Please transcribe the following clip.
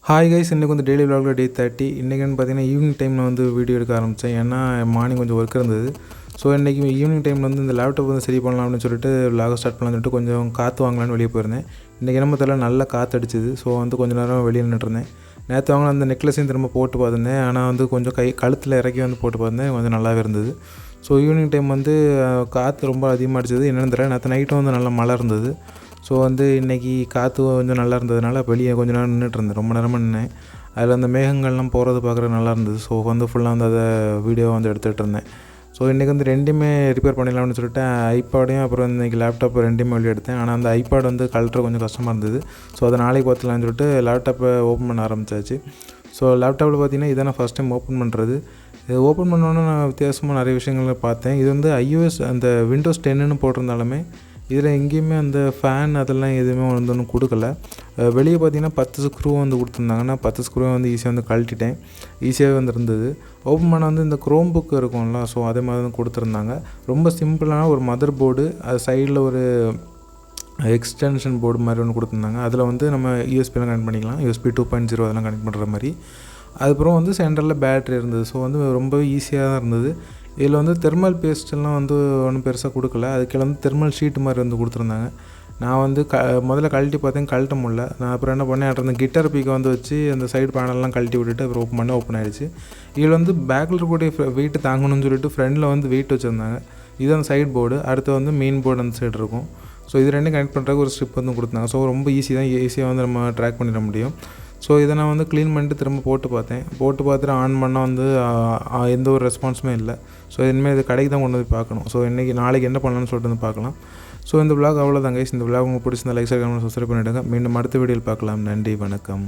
Hi guys, இன்றைக்கி வந்து daily விலாகில் டே 30. இன்றைக்கின்னு பார்த்தீங்கன்னா ஈவினிங் டைமில் வந்து வீடியோ எடுக்க ஆரம்பித்தேன். ஏன்னா மார்னிங் கொஞ்சம் ஒர்க் இருந்தது. ஸோ இன்றைக்கி ஈவினிங் டைமில் வந்து இந்த லேப்டாப் வந்து சரி பண்ணலாம் அப்படின்னு சொல்லிட்டு விலாக ஸ்டார்ட் பண்ணலாம்னு சொல்லிட்டு கொஞ்சம் காற்று வாங்கலான்னு வெளியே போயிருந்தேன். இன்றைக்கி என்ன தெரியல, நல்லா காற்று அடிச்சுது. ஸோ வந்து கொஞ்சம் நேரம் வெளியே நின்றுருந்தேன். நேற்று வாங்கின அந்த நெக்லஸையும் திரும்ப போட்டு பார்த்துருந்தேன். ஆனால் வந்து கொஞ்சம் கழுத்தில் இறக்கி வந்து போட்டு பார்த்துருந்தேன். கொஞ்சம் நல்லாவே இருந்தது. ஸோ ஈவினிங் டைம் வந்து காற்று ரொம்ப அதிகமாக அடிச்சது. என்னென்னு தெரியல, நேற்று நைட்டும் வந்து நல்லா மழை இருந்தது. ஸோ வந்து இன்றைக்கி காற்று கொஞ்சம் நல்லா இருந்ததுனால வெளியே கொஞ்சம் நேரம் நின்றுட்டுருந்தேன். ரொம்ப நேரமாக நின்னேன். அதில் அந்த மேகங்கள்லாம் போகிறது பார்க்குறது நல்லா இருந்தது. ஸோ வந்து ஃபுல்லாக வந்து அதை வீடியோவை வந்து எடுத்துகிட்டு இருந்தேன். ஸோ இன்றைக்கி வந்து ரெண்டுமே ரிப்பேர் பண்ணிடலாம்னு சொல்லிட்டு ஐபாடையும் அப்புறம் இன்றைக்கி லேப்டாப் ரெண்டுமே வெளியே எடுத்தேன். ஆனால் அந்த ஐபாட் வந்து கழட்டுற கொஞ்சம் கஷ்டமாக இருந்தது. ஸோ அதை நாளைக்கு பார்த்துலான்னு சொல்லிட்டு லேப்டாப்பை ஓப்பன் பண்ண ஆரம்பித்தாச்சு. ஸோ லேப்டாப்பில் பார்த்திங்கன்னா இதை நான் ஃபஸ்ட் டைம் ஓப்பன் பண்ணுறது. இது ஓப்பன் பண்ணோன்னே நான் வித்தியாசமாக நிறைய விஷயங்களை பார்த்தேன். இது வந்து iOS அந்த விண்டோஸ் 10ன்னு போட்டிருந்தாலுமே இதில் எங்கேயுமே அந்த ஃபேன் அதெல்லாம் எதுவுமே வந்து ஒன்றும் கொடுக்கல. வெளியே பார்த்தீங்கன்னா 10 ஸ்க்ரூ வந்து கொடுத்துருந்தாங்க. நான் 10 ஸ்க்ரூவை வந்து ஈஸியாக வந்து கழட்டிட்டேன். ஈஸியாகவே வந்து இருந்தது. ஓப்பன் பண்ண வந்து இந்த க்ரோம் புக் இருக்கும்ல, ஸோ அதே மாதிரி வந்து கொடுத்துருந்தாங்க. ரொம்ப சிம்பிளான ஒரு மதர் போர்டு, அது சைடில் ஒரு எக்ஸ்டென்ஷன் போர்டு மாதிரி ஒன்று கொடுத்துருந்தாங்க. அதில் வந்து நம்ம யூஎஸ்பிலாம் கனெக்ட் பண்ணிக்கலாம். USB 2.0 அதெல்லாம் கனெக்ட் பண்ணுற மாதிரி. அதுக்கப்புறம் வந்து சென்டரில் பேட்ரி இருந்தது. ஸோ வந்து ரொம்பவே ஈஸியாக தான் இருந்தது. இதில் வந்து தெர்மல் பேஸ்ட்டெல்லாம் வந்து ஒன்றும் பெருசாக கொடுக்கல. அதுக்கு வந்து தெர்மல் ஷீட்டு மாதிரி வந்து கொடுத்துருந்தாங்க. நான் வந்து முதல்ல கழட்டி பார்த்தேன், கழட்ட முடியல. நான் அப்புறம் என்ன பண்ணேன், அந்த கிட்டார் பீக்கை வந்து வச்சு அந்த சைடு பேனல்லாம் கழட்டி விட்டுட்டு அப்புறம் ஓப்பன் ஆகிடுச்சு. இதில் வந்து பேக்கில் இருக்கக்கூடிய வெயிட்டு தாங்கணும்னு சொல்லிட்டு ஃப்ரண்டில் வந்து வெயிட் வச்சுருந்தாங்க. இது அந்த சைடு போர்டு, அடுத்து வந்து மெயின் போர்டு அந்த சைடு இருக்கும். ஸோ இது ரெண்டும் கனெக்ட் பண்ணுறதுக்கு ஒரு ஸ்ட்ரிப் வந்து கொடுத்தாங்க. ஸோ ரொம்ப ஈஸியாக வந்து நம்ம ட்ராக் பண்ணிட முடியும். ஸோ இதை நான் வந்து க்ளீன் பண்ணிட்டு திரும்ப போட்டு பார்த்துட்டு ஆன் பண்ணால் வந்து எந்த ஒரு ரெஸ்பான்ஸுமே இல்லை. ஸோ இனிமேல் இது கடைக்கு தான் கொண்டு போய் பார்க்கணும். ஸோ நாளைக்கு என்ன பண்ணலான்னு சொல்லிட்டு வந்து பார்க்கலாம். ஸோ இந்த விலாக் அவ்வளோதாங்க. இந்த விலாக் உங்களுக்கு பிடிச்சிருந்தா லைக், ஷேர், கமெண்ட், சப்ஸ்கிரைப் பண்ணிவிடுங்க. மீண்டும் அடுத்த வீடியோவில் பார்க்கலாம். நன்றி, வணக்கம்.